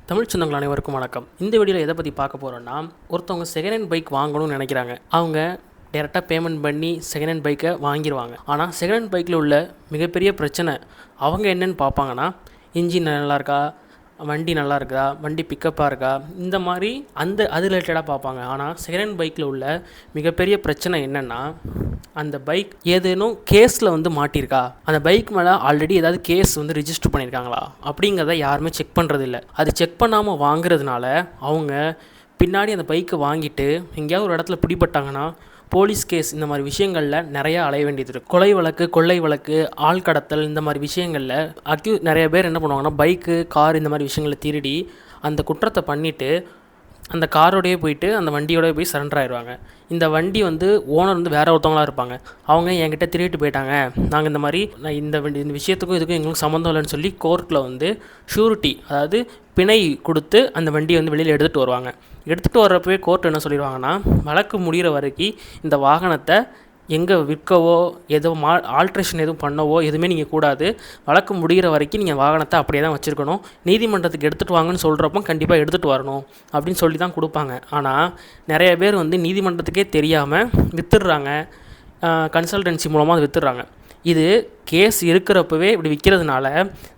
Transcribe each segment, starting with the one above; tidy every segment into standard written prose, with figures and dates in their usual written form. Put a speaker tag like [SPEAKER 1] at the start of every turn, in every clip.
[SPEAKER 1] தமிழ் சொந்தங்கள் அனைவருக்கும் வணக்கம். இந்த வீடியோவில் எதை பற்றி பார்க்க போகிறோன்னா, ஒருத்தவங்க செகண்ட் ஹேண்ட் பைக் வாங்கணும்னு நினைக்கிறாங்க. அவங்க டேரெக்டாக பேமெண்ட் பண்ணி செகண்ட் ஹேண்ட் பைக்கை வாங்கிடுவாங்க. ஆனால் செகண்ட் ஹேண்ட் பைக்கில் உள்ள மிகப்பெரிய பிரச்சனை அவங்க என்னென்னு பார்ப்பாங்கன்னா, இன்ஜின் நல்லா இருக்கா, வண்டி நல்லா இருக்கா, வண்டி பிக்கப்பாக இருக்கா, இந்த மாதிரி அது ரிலேட்டடாக பார்ப்பாங்க. ஆனால் செகண்ட் ஹேண்ட் பைக்கில் உள்ள மிகப்பெரிய பிரச்சனை என்னென்னா, அந்த பைக் ஏதேனும் கேஸில் மாட்டியிருக்கா, அந்த பைக் மேலே ஆல்ரெடி ஏதாவது கேஸ் ரிஜிஸ்டர் பண்ணியிருக்காங்களா அப்படிங்கிறத யாருமே செக் பண்ணுறதில்ல. அது செக் பண்ணாமல் வாங்குறதுனால அவங்க பின்னாடி அந்த பைக்கை வாங்கிட்டு எங்கேயாவது ஒரு இடத்துல பிடிபட்டாங்கன்னா போலீஸ் கேஸ் இந்த மாதிரி விஷயங்களில் நிறையா அலைய வேண்டியது இருக்குது. கொலை வழக்கு, கொள்ளை வழக்கு, ஆள் கடத்தல் இந்த மாதிரி விஷயங்களில் நிறைய பேர் என்ன பண்ணுவாங்கன்னா, பைக்கு, கார் இந்த மாதிரி விஷயங்களை திருடி அந்த குற்றத்தை பண்ணிவிட்டு அந்த காரோடையே போயிட்டு அந்த வண்டியோடய போய் சரண்டர் ஆயிடுவாங்க. இந்த வண்டி ஓனர் வேறு ஒருத்தவங்களாக இருப்பாங்க. அவங்க என்கிட்ட திருடிட்டு போயிட்டாங்க, நாங்கள் இந்த மாதிரி இந்த விஷயத்துக்கும் இதுக்கும் எங்களுக்கு சம்மந்தம் இல்லைன்னு சொல்லி கோர்ட்டில் ஷூரிட்டி, அதாவது பிணை கொடுத்து அந்த வண்டியை வெளியில் எடுத்துகிட்டு வருவாங்க. எடுத்துகிட்டு வர்றப்பவே கோர்ட் என்ன சொல்லிடுவாங்கன்னா, வழக்கு முடிகிற வரைக்கும் இந்த வாகனத்தை எங்கே விற்கவோ ஆல்ட்ரேஷன் எதுவும் பண்ணவோ எதுவுமே நீங்கள் கூடாது. வழக்கு முடிகிற வரைக்கும் நீங்கள் வாகனத்தை அப்படியே தான் வச்சுருக்கணும். நீதிமன்றத்துக்கு எடுத்துகிட்டு வாங்கன்னு சொல்கிறப்போ கண்டிப்பாக எடுத்துகிட்டு வரணும் அப்படின்னு சொல்லி தான் கொடுப்பாங்க. ஆனால் நிறைய பேர் நீதிமன்றத்துக்கே தெரியாமல் விற்றுடுறாங்க, கன்சல்டன்சி மூலமாக அதை விற்றுடுறாங்க. இது கேஸ் இருக்கிறப்பவே இப்படி விற்கிறதுனால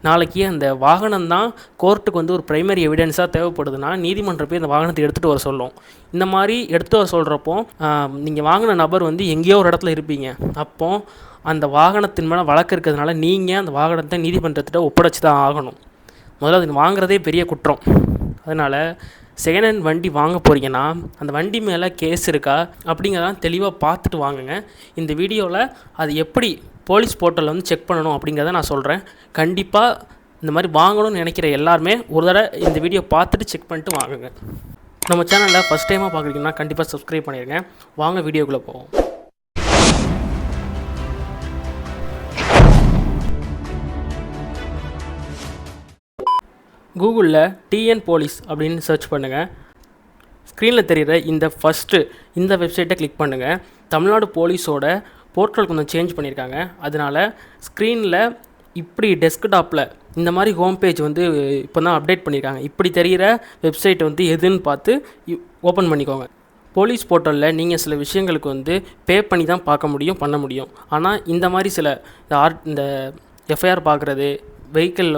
[SPEAKER 1] நாளைக்கு அந்த வாகனம் தான் கோர்ட்டுக்கு ஒரு ப்ரைமரி எவிடன்ஸாக தேவைப்படுதுன்னா நீதிமன்றம் போய் அந்த வாகனத்தை எடுத்துகிட்டு வர சொல்லும். இந்த மாதிரி எடுத்துகிட்டு வர சொல்கிறப்போ நீங்கள் வாங்கின நபர் எங்கேயோ ஒரு இடத்துல இருப்பீங்க. அப்போது அந்த வாகனத்தின் மேலே வழக்கு இருக்கிறதுனால நீங்கள் அந்த வாகனத்தை நீதிமன்றத்திட்ட ஒப்படைச்சி தான் ஆகணும். முதல்ல அது வாங்குறதே பெரிய குற்றம். அதனால் செகண்ட் ஹேண்ட் வண்டி வாங்க போகிறீங்கன்னா அந்த வண்டி மேலே கேஸ் இருக்கா அப்படிங்கிறதெல்லாம் தெளிவாக பார்த்துட்டு வாங்குங்க. இந்த வீடியோவில் அது எப்படி போலீஸ் போர்ட்டலில் செக் பண்ணணும் அப்படிங்கிறத நான் சொல்கிறேன். கண்டிப்பாக இந்த மாதிரி வாங்கணும்னு நினைக்கிற எல்லாருமே ஒரு தடவை இந்த வீடியோ பார்த்துட்டு செக் பண்ணிட்டு வாங்குங்க. நம்ம சேனலில் ஃபஸ்ட் டைமாக பார்க்குறீங்கன்னா கண்டிப்பாக சப்ஸ்கிரைப் பண்ணிடுங்க. வாங்க வீடியோக்குள்ளே போவோம். கூகுளில் டிஎன் போலீஸ் அப்படின்னு சர்ச் பண்ணுங்கள். ஸ்க்ரீனில் தெரிகிற இந்த வெப்சைட்டை கிளிக் பண்ணுங்கள். தமிழ்நாடு போலீஸோட போர்ட்டல் கொஞ்சம் சேஞ்ச் பண்ணியிருக்காங்க. அதனால் ஸ்க்ரீனில் இப்படி டெஸ்க்டாப்பில் இந்த மாதிரி ஹோம் பேஜ் இப்போ தான் அப்டேட் பண்ணியிருக்காங்க. இப்படி தெரிகிற வெப்சைட் எதுன்னு பார்த்து ஓப்பன் பண்ணிக்கோங்க. போலீஸ் போர்ட்டலில் நீங்கள் சில விஷயங்களுக்கு பே பண்ணி தான் பார்க்க முடியும், பண்ண முடியும். ஆனால் இந்த மாதிரி சில இந்த எஃப்ஐஆர் பார்க்குறது, வெஹிக்கிள்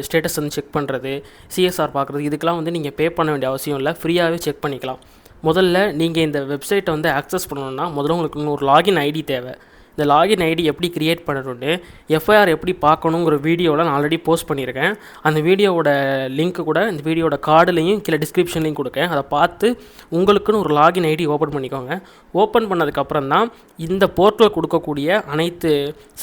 [SPEAKER 1] ஸ்டேட்டஸ் செக் பண்ணுறது, சிஎஸ்ஆர் பார்க்குறது, இதுக்கெலாம் நீங்கள் பே பண்ண வேண்டிய அவசியம் இல்லை. ஃப்ரீயாகவே செக் பண்ணிக்கலாம். முதல்ல நீங்கள் இந்த வெப்சைட்டை ஆக்சஸ் பண்ணணுன்னா முதல்ல உங்களுக்கு ஒரு லாகின் ஐடி தேவை. இந்த லாகின் ஐடி எப்படி க்ரியேட் பண்ணணுன்னு எஃப்ஐஆர் எப்படி பார்க்கணுங்கிற வீடியோவில் நான் ஆல்ரெடி போஸ்ட் பண்ணியிருக்கேன். அந்த வீடியோவோட லிங்க்கு கூட இந்த வீடியோட கார்டுலையும் கீழே டிஸ்கிரிப்ஷன்லையும் கொடுக்கேன். அதை பார்த்து உங்களுக்குன்னு ஒரு லாகின் ஐடி ஓப்பன் பண்ணிக்கோங்க. ஓப்பன் பண்ணதுக்கப்புறம் தான் இந்த போர்ட்டல் கொடுக்கக்கூடிய அனைத்து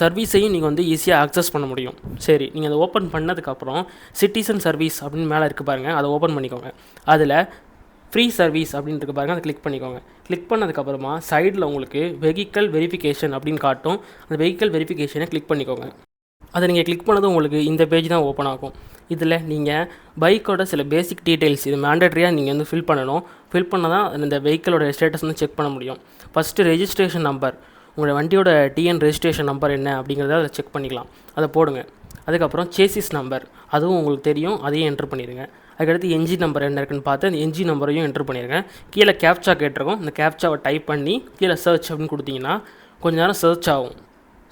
[SPEAKER 1] சர்வீஸையும் நீங்கள் ஈஸியாக ஆக்சஸ் பண்ண முடியும். சரி, நீங்கள் அதை ஓப்பன் பண்ணதுக்கப்புறம் சிட்டிசன் சர்வீஸ் அப்படின்னு மேலே இருக்குது பாருங்கள், அதை ஓப்பன் பண்ணிக்கோங்க. அதில் ஃப்ரீ சர்வீஸ் அப்படின்னு இருக்குது பாருங்கள், அதை கிளிக் பண்ணிக்கோங்க. கிளிக் பண்ணதுக்கப்புறமா சைடில் உங்களுக்கு வெஹிக்கிள் வெரிஃபிகேஷன் அப்படின்னு காட்டும். அந்த வெஹிக்கிள் வெரிஃபிகேஷனை கிளிக் பண்ணிக்கோங்க. அதை நீங்கள் கிளிக் பண்ணதும் உங்களுக்கு இந்த பேஜ் தான் ஓப்பன் ஆகும். இதில் நீங்கள் பைக்கோட சில பேசிக் டீட்டெயில்ஸ் இது மேண்டட்ரியாக நீங்கள் ஃபில் பண்ணணும். ஃபில் பண்ண தான் இந்த வெஹிக்கிளோட ஸ்டேட்டஸ் செக் பண்ண முடியும். ஃபஸ்ட்டு ரெஜிஸ்ட்ரேஷன் நம்பர், உங்களோட வண்டியோட டிஎன் ரெஜிஸ்ட்ரேஷன் நம்பர் என்ன அப்படிங்கிறத அதை செக் பண்ணிக்கலாம், அதை போடுங்க. அதுக்கப்புறம் சேசிஸ் நம்பர், அதுவும் உங்களுக்கு தெரியும், அதையும் என்ட்ரு பண்ணிடுங்க. அதுக்கடுத்து என்ஜி நம்பர் என்ன இருக்குன்னு பார்த்து அந்த என்ஜி நம்பரையும் என்ட்ரு பண்ணிடுங்க. கீழே கேப்சா கேட்டிருக்கோம், இந்த கேப்சாவை டைப் பண்ணி கீழே சர்ச் அப்படின்னு கொடுத்தீங்கன்னா கொஞ்சம் நேரம் சர்ச் ஆகும்.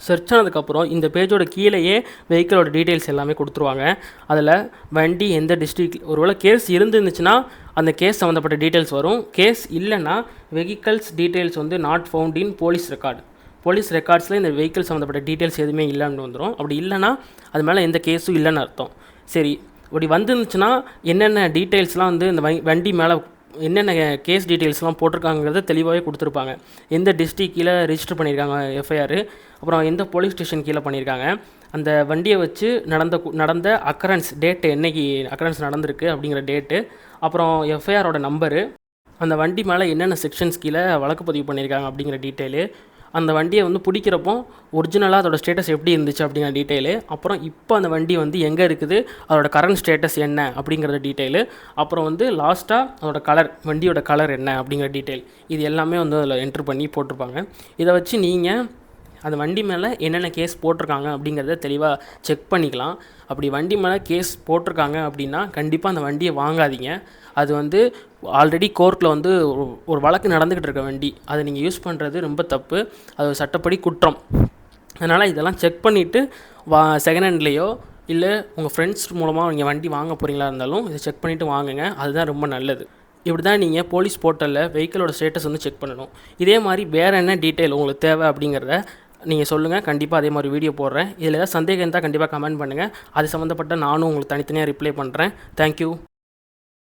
[SPEAKER 1] சர்ச் ஆனதுக்கப்புறம் இந்த பேஜோட கீழேயே வெஹிக்கிளோட டீட்டெயில்ஸ் எல்லாமே கொடுத்துருவாங்க. அதில் வண்டி எந்த டிஸ்ட்ரிக்ட், ஒருவேளை கேஸ் இருந்துச்சுன்னா அந்த கேஸ் சம்மந்தப்பட்ட டீட்டெயில்ஸ் வரும். கேஸ் இல்லைன்னா vehicles details not found in police record, police ரெக்கார்ட்ஸில் இந்த வெஹிக்கிள் சம்மந்தப்பட்ட டீட்டெயில்ஸ் எதுவுமே இல்லைன்னு வந்துடும். அப்படி இல்லைன்னா அது மேலே எந்த கேஸும் இல்லைன்னு அர்த்தம். சரி, அப்படி வந்துருந்துச்சுன்னா என்னென்ன டீட்டெயில்ஸ்லாம் இந்த வண்டி மேலே என்னென்ன கேஸ் டீட்டெயில்ஸ்லாம் போட்டிருக்காங்கிறத தெளிவாகவே கொடுத்துருப்பாங்க. எந்த டிஸ்ட்ரிக்ட் கீழே ரெஜிஸ்டர் பண்ணியிருக்காங்க எஃப்ஐஆர், அப்புறம் எந்த போலீஸ் ஸ்டேஷன் கீழே பண்ணியிருக்காங்க, அந்த வண்டியை வச்சு நடந்த அக்கரன்ஸ் டேட்டு, என்றைக்கு அக்கரன்ஸ் நடந்திருக்கு அப்படிங்கிற டேட்டு, அப்புறம் எஃப்ஐஆரோட நம்பரு, அந்த வண்டி மேலே என்னென்ன செக்ஷன்ஸ் கீழே வழக்கு பதிவு பண்ணியிருக்காங்க அப்படிங்கிற டீட்டெயிலு, அந்த வண்டியை பிடிக்கிறப்போ ஒரிஜினலாக அதோட ஸ்டேட்டஸ் எப்படி இருந்துச்சு அப்படிங்கிற டீட்டெயிலு, அப்புறம் இப்போ அந்த வண்டி எங்கே இருக்குது, அதோட கரண்ட் ஸ்டேட்டஸ் என்ன அப்படிங்கிறத டீட்டெயிலு, அப்புறம் லாஸ்ட்டாக அதோட கலர், வண்டியோட கலர் என்ன அப்படிங்கிற டீட்டெயில், இது எல்லாமே அதில் என்ட்ரு பண்ணி போட்டிருப்பாங்க. இதை வச்சு நீங்கள் அந்த வண்டி மேலே என்னென்ன கேஸ் போட்டிருக்காங்க அப்படிங்கிறத தெளிவாக செக் பண்ணிக்கலாம். அப்படி வண்டி மேலே கேஸ் போட்டிருக்காங்க அப்படின்னா கண்டிப்பாக அந்த வண்டியை வாங்காதீங்க. அது வந்து ஆல்ரெடி கோர்ட்டில் வந்து ஒரு வழக்கு நடந்துக்கிட்டு இருக்க வண்டி, அதை நீங்கள் யூஸ் பண்ணுறது ரொம்ப தப்பு, அது சட்டப்படி குற்றம். அதனால் இதெல்லாம் செக் பண்ணிவிட்டு செகண்ட் ஹேண்ட்லேயோ இல்லை உங்கள் ஃப்ரெண்ட்ஸ் மூலமாக நீங்கள் வண்டி வாங்க போகிறீங்களா இருந்தாலும் இதை செக் பண்ணிவிட்டு வாங்குங்க. அதுதான் ரொம்ப நல்லது. இப்படி தான் நீங்கள் போலீஸ் போர்ட்டலில் வெஹிக்கிளோட ஸ்டேட்டஸ் வந்து செக் பண்ணணும். இதே மாதிரி வேறு என்ன டீட்டெயில் உங்களுக்கு தேவை அப்படிங்கிறத நீங்கள் சொல்லுங்கள். கண்டிப்பாக அதே மாதிரி வீடியோ போடுறேன். இதில் ஏதாவது சந்தேகம் இருந்தால் கண்டிப்பாக கமெண்ட் பண்ணுங்கள். அது சம்மந்தப்பட்ட நானும் உங்களுக்கு தனித்தனியாக ரிப்ளை பண்ணுறேன். தேங்க்யூ.